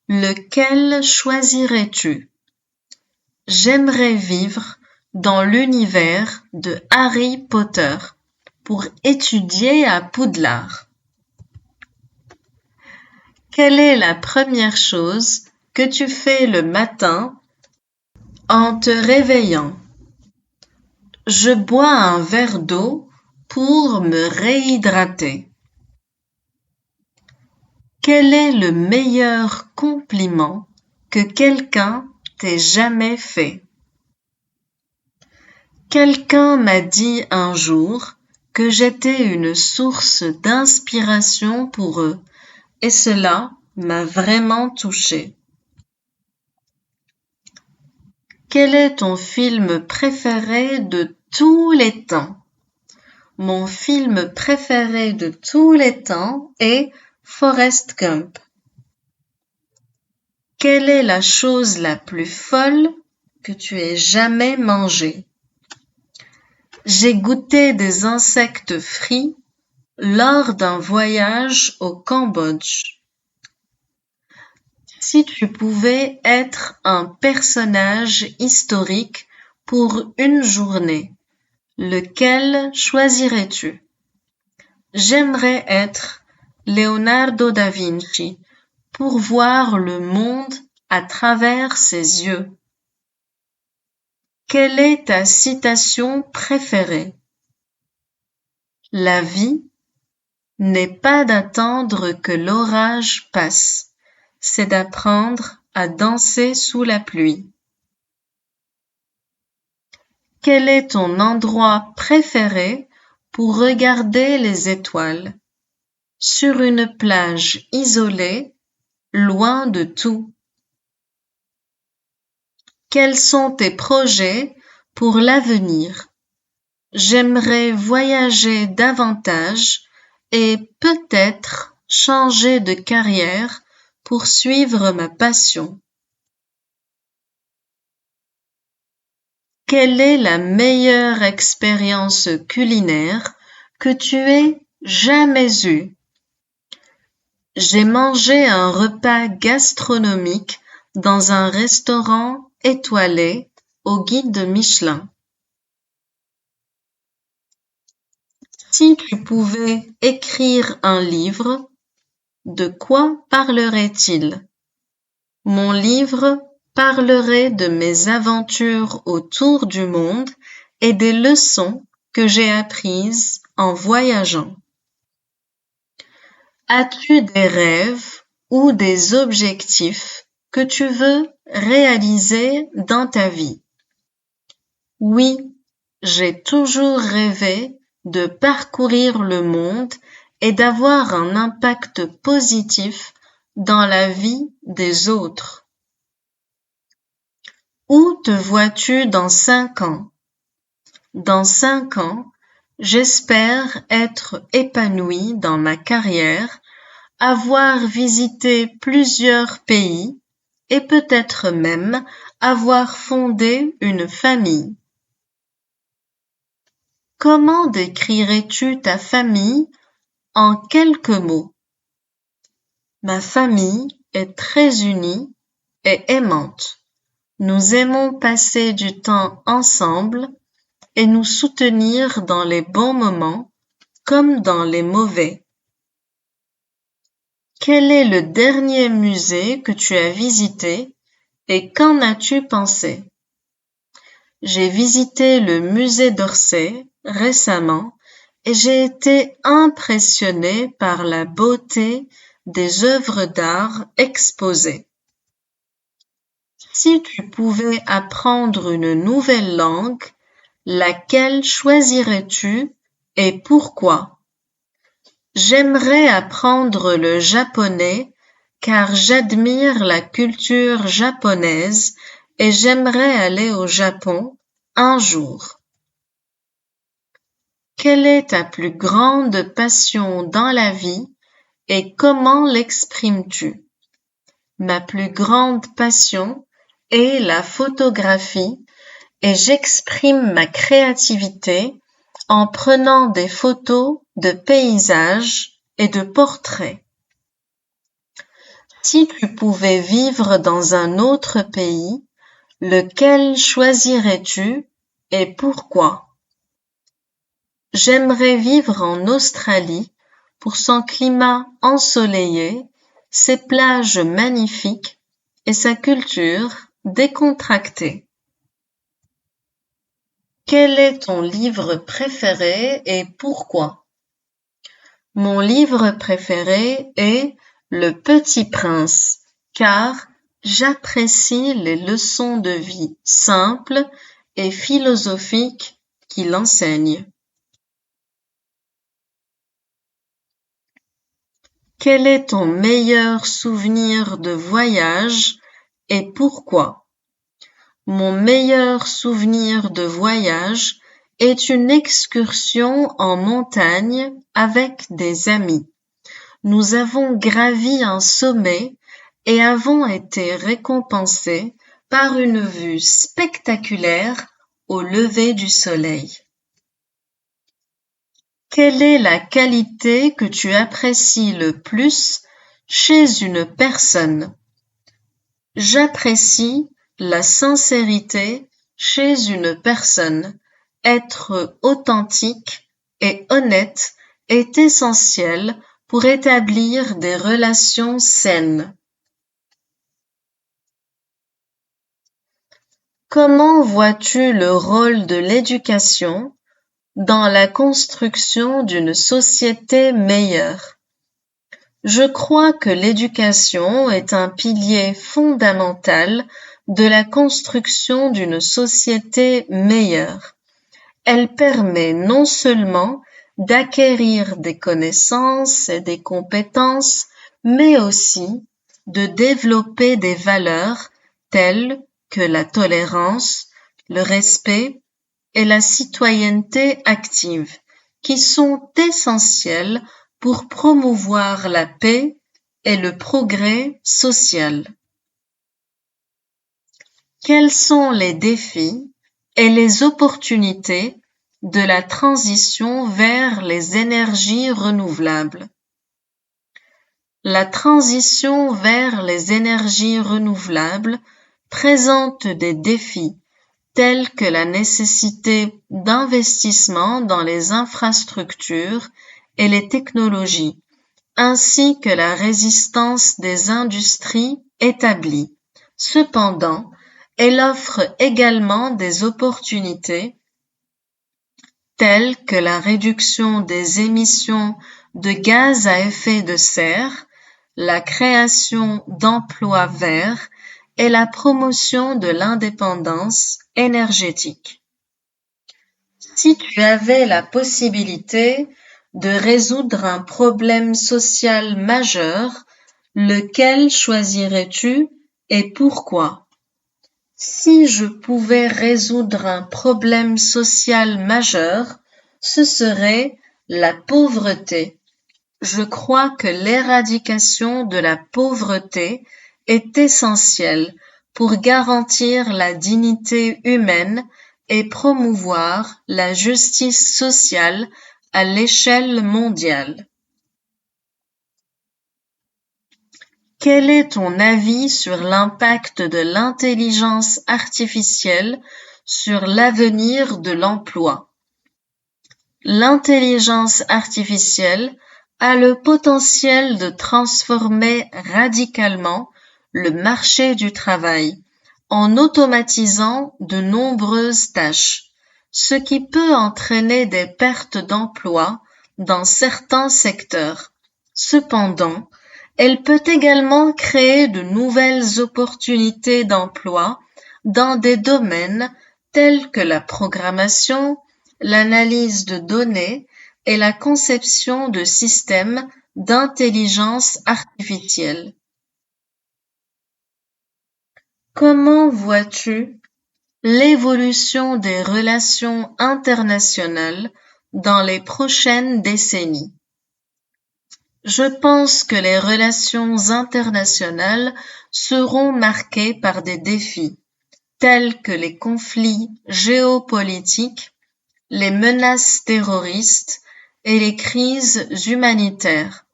lequel choisirais-tu? J'aimerais vivre dans l'univers de Harry Potter pour étudier à Poudlard. Quelle est la première chose que tu fais le matin en te réveillant? Je bois un verre d'eau pour me réhydrater. Quel est le meilleur compliment que quelqu'un t'ait jamais fait? Quelqu'un m'a dit un jour que j'étais une source d'inspiration pour eux, et cela m'a vraiment touchée. Quel est ton film préféré de tous les temps? Mon film préféré de tous les temps est Forrest Gump. Quelle est la chose la plus folle que tu aies jamais mangée? J'ai goûté des insectes frits lors d'un voyage au Cambodge. Si tu pouvais être un personnage historique pour une journée, lequel choisirais-tu? J'aimerais être Leonardo da Vinci pour voir le monde à travers ses yeux. Quelle est ta citation préférée? La vie n'est pas d'attendre que l'orage passe, c'est d'apprendre à danser sous la pluie. Quel est ton endroit préféré pour regarder les étoiles? Sur une plage isolée, loin de tout. Quels sont tes projets pour l'avenir? J'aimerais voyager davantage et peut-être changer de carrière pour suivre ma passion. Quelle est la meilleure expérience culinaire que tu aies jamais eue? J'ai mangé un repas gastronomique dans un restaurant étoilé au guide Michelin. Si tu pouvais écrire un livre, de quoi parlerait-il? Mon livre parlerait de mes aventures autour du monde et des leçons que j'ai apprises en voyageant. As-tu des rêves ou des objectifs que tu veux réaliser dans ta vie? Oui, j'ai toujours rêvé de parcourir le monde et d'avoir un impact positif dans la vie des autres. Où te vois-tu dans 5 ans? Dans 5 ans, j'espère être épanouie dans ma carrière, avoir visité plusieurs pays et peut-être même avoir fondé une famille. Comment décrirais-tu ta famille en quelques mots? Ma famille est très unie et aimante. Nous aimons passer du temps ensemble et nous soutenir dans les bons moments comme dans les mauvais. Quel est le dernier musée que tu as visité et qu'en as-tu pensé? J'ai visité le musée d'Orsay récemment et j'ai été impressionnée par la beauté des œuvres d'art exposées. Si tu pouvais apprendre une nouvelle langue, laquelle choisirais-tu et pourquoi? J'aimerais apprendre le japonais car j'admire la culture japonaise et j'aimerais aller au Japon un jour. Quelle est ta plus grande passion dans la vie et comment l'exprimes-tu? Ma plus grande passion est la photographie et j'exprime ma créativité en prenant des photos de paysages et de portraits. Si tu pouvais vivre dans un autre pays, lequel choisirais-tu et pourquoi? J'aimerais vivre en Australie pour son climat ensoleillé, ses plages magnifiques et sa culture décontractée. Quel est ton livre préféré et pourquoi? Mon livre préféré est Le Petit Prince, car j'apprécie les leçons de vie simples et philosophiques qu'il enseigne. Quel est ton meilleur souvenir de voyage et pourquoi? Mon meilleur souvenir de voyage est une excursion en montagne avec des amis. Nous avons gravi un sommet et avons été récompensés par une vue spectaculaire au lever du soleil. Quelle est la qualité que tu apprécies le plus chez une personne? J'apprécie la sincérité chez une personne. Être authentique et honnête est essentiel pour établir des relations saines. Comment vois-tu le rôle de l'éducation dans la construction d'une société meilleure? Je crois que l'éducation est un pilier fondamental de la construction d'une société meilleure. Elle permet non seulement d'acquérir des connaissances et des compétences, mais aussi de développer des valeurs telles que la tolérance, le respect et la citoyenneté active, qui sont essentielles pour promouvoir la paix et le progrès social. Quels sont les défis et les opportunités de la transition vers les énergies renouvelables? La transition vers les énergies renouvelables présente des défis tels que la nécessité d'investissement dans les infrastructures et les technologies, ainsi que la résistance des industries établies. Cependant, elle offre également des opportunités telles que la réduction des émissions de gaz à effet de serre, la création d'emplois verts et la promotion de l'indépendance énergétique. Si tu avais la possibilité de résoudre un problème social majeur, lequel choisirais-tu et pourquoi? Si je pouvais résoudre un problème social majeur, ce serait la pauvreté. Je crois que l'éradication de la pauvreté est essentielle pour garantir la dignité humaine et promouvoir la justice sociale à l'échelle mondiale. Quel est ton avis sur l'impact de l'intelligence artificielle sur l'avenir de l'emploi? L'intelligence artificielle a le potentiel de transformer radicalement le marché du travail en automatisant de nombreuses tâches, ce qui peut entraîner des pertes d'emploi dans certains secteurs. Cependant, elle peut également créer de nouvelles opportunités d'emploi dans des domaines tels que la programmation, l'analyse de données et la conception de systèmes d'intelligence artificielle. Comment vois-tu l'évolution des relations internationales dans les prochaines décennies? Je pense que les relations internationales seront marquées par des défis tels que les conflits géopolitiques, les menaces terroristes et les crises humanitaires,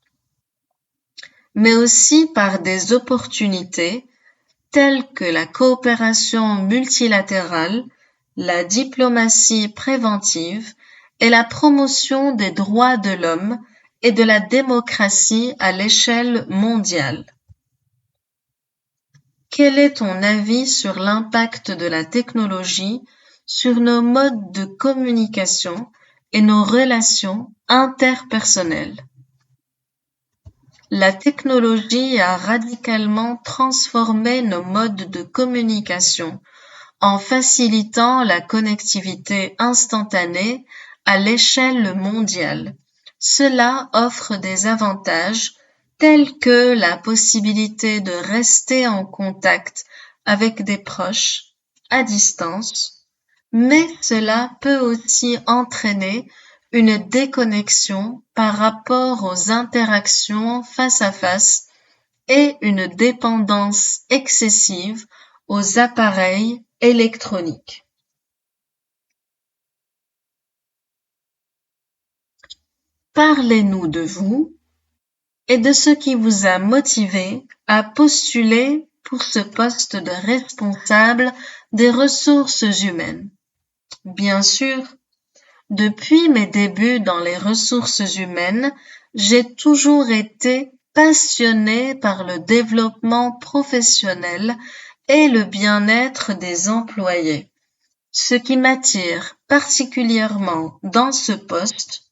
mais aussi par des opportunités telles que la coopération multilatérale, la diplomatie préventive et la promotion des droits de l'homme et de la démocratie à l'échelle mondiale. Quel est ton avis sur l'impact de la technologie sur nos modes de communication et nos relations interpersonnelles? La technologie a radicalement transformé nos modes de communication en facilitant la connectivité instantanée à l'échelle mondiale. Cela offre des avantages tels que la possibilité de rester en contact avec des proches à distance, mais cela peut aussi entraîner une déconnexion par rapport aux interactions face à face et une dépendance excessive aux appareils électroniques. Parlez-nous de vous et de ce qui vous a motivé à postuler pour ce poste de responsable des ressources humaines. Bien sûr, depuis mes débuts dans les ressources humaines, j'ai toujours été passionnée par le développement professionnel et le bien-être des employés. Ce qui m'attire particulièrement dans ce poste,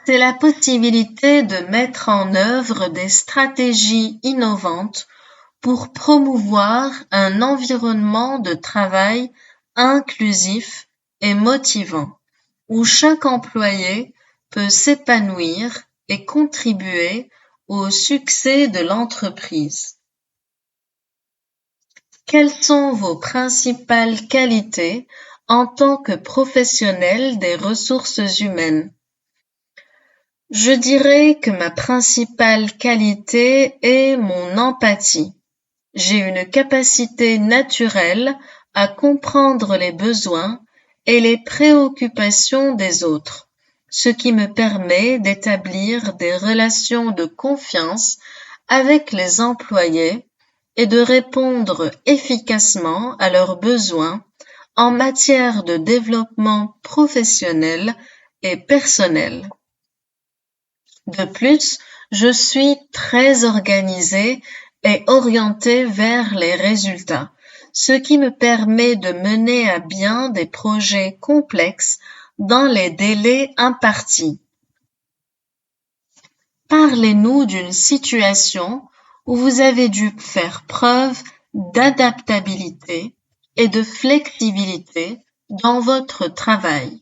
C'est la possibilité de mettre en œuvre des stratégies innovantes pour promouvoir un environnement de travail inclusif et motivant, où chaque employé peut s'épanouir et contribuer au succès de l'entreprise. Quelles sont vos principales qualités en tant que professionnel des ressources humaines? Je dirais que ma principale qualité est mon empathie. J'ai une capacité naturelle à comprendre les besoins et les préoccupations des autres, ce qui me permet d'établir des relations de confiance avec les employés et de répondre efficacement à leurs besoins en matière de développement professionnel et personnel. De plus, je suis très organisée et orientée vers les résultats, ce qui me permet de mener à bien des projets complexes dans les délais impartis. Parlez-nous d'une situation où vous avez dû faire preuve d'adaptabilité et de flexibilité dans votre travail.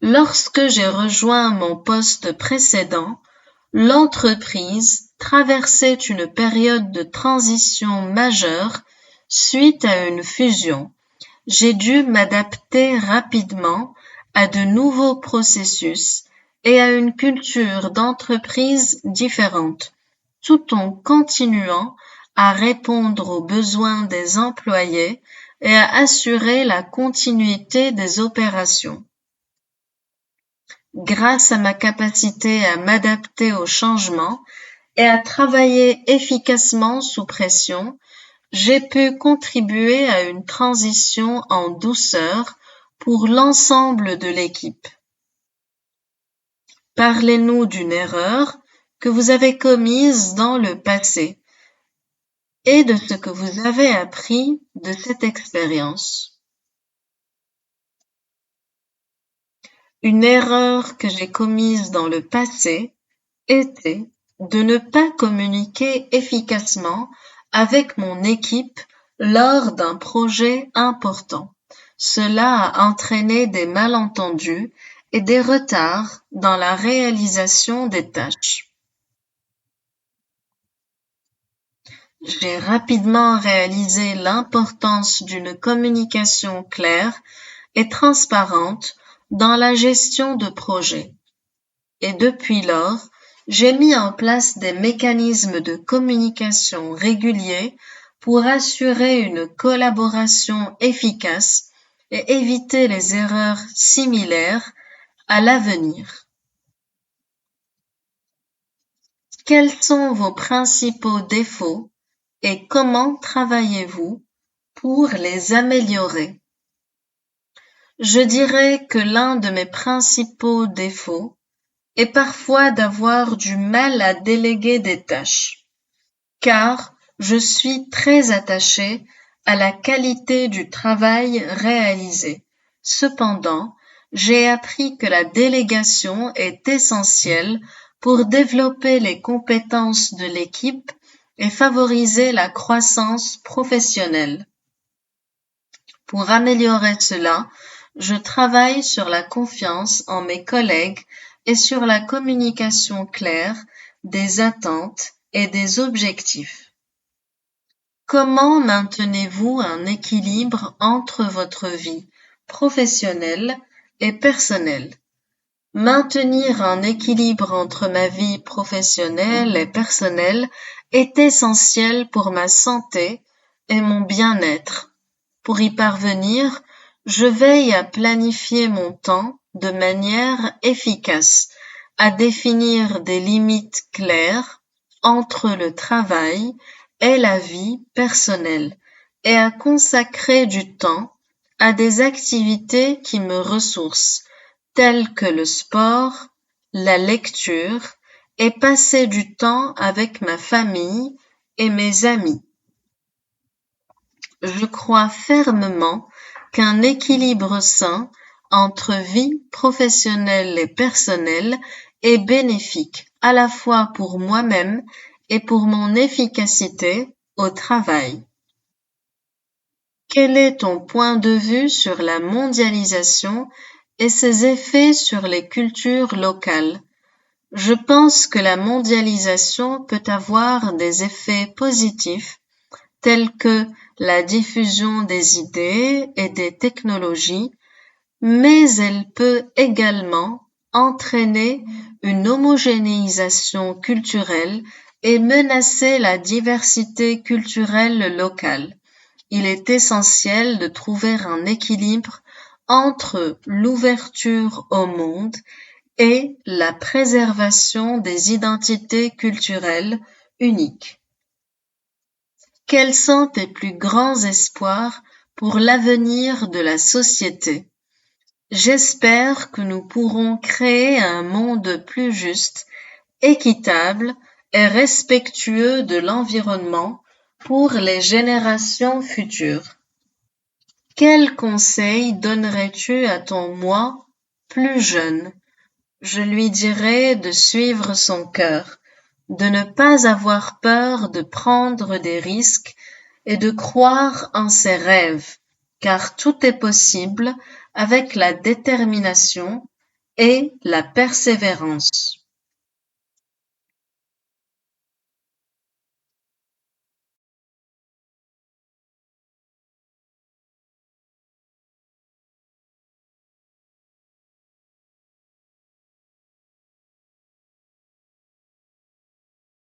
Lorsque j'ai rejoint mon poste précédent, l'entreprise traversait une période de transition majeure suite à une fusion. J'ai dû m'adapter rapidement à de nouveaux processus et à une culture d'entreprise différente, tout en continuant à répondre aux besoins des employés et à assurer la continuité des opérations. Grâce à ma capacité à m'adapter aux changements et à travailler efficacement sous pression, j'ai pu contribuer à une transition en douceur pour l'ensemble de l'équipe. Parlez-nous d'une erreur que vous avez commise dans le passé et de ce que vous avez appris de cette expérience. Une erreur que j'ai commise dans le passé était de ne pas communiquer efficacement avec mon équipe lors d'un projet important. Cela a entraîné des malentendus et des retards dans la réalisation des tâches. J'ai rapidement réalisé l'importance d'une communication claire et transparente dans la gestion de projets. Et depuis lors, j'ai mis en place des mécanismes de communication réguliers pour assurer une collaboration efficace et éviter les erreurs similaires à l'avenir. Quels sont vos principaux défauts et comment travaillez-vous pour les améliorer? Je dirais que l'un de mes principaux défauts est parfois d'avoir du mal à déléguer des tâches, car je suis très attachée à la qualité du travail réalisé. Cependant, j'ai appris que la délégation est essentielle pour développer les compétences de l'équipe et favoriser la croissance professionnelle. Pour améliorer cela, je travaille sur la confiance en mes collègues et sur la communication claire des attentes et des objectifs. Comment maintenez-vous un équilibre entre votre vie professionnelle et personnelle? Maintenir un équilibre entre ma vie professionnelle et personnelle est essentiel pour ma santé et mon bien-être. Pour y parvenir, je veille à planifier mon temps de manière efficace, à définir des limites claires entre le travail et la vie personnelle et à consacrer du temps à des activités qui me ressourcent, telles que le sport, la lecture et passer du temps avec ma famille et mes amis. Je crois fermement qu'un équilibre sain entre vie professionnelle et personnelle est bénéfique à la fois pour moi-même et pour mon efficacité au travail. Quel est ton point de vue sur la mondialisation et ses effets sur les cultures locales? Je pense que la mondialisation peut avoir des effets positifs tels que la diffusion des idées et des technologies, mais elle peut également entraîner une homogénéisation culturelle et menacer la diversité culturelle locale. Il est essentiel de trouver un équilibre entre l'ouverture au monde et la préservation des identités culturelles uniques. Quels sont tes plus grands espoirs pour l'avenir de la société? J'espère que nous pourrons créer un monde plus juste, équitable et respectueux de l'environnement pour les générations futures. Quel conseil donnerais-tu à ton moi plus jeune? Je lui dirais de suivre son cœur, de ne pas avoir peur de prendre des risques et de croire en ses rêves, car tout est possible avec la détermination et la persévérance.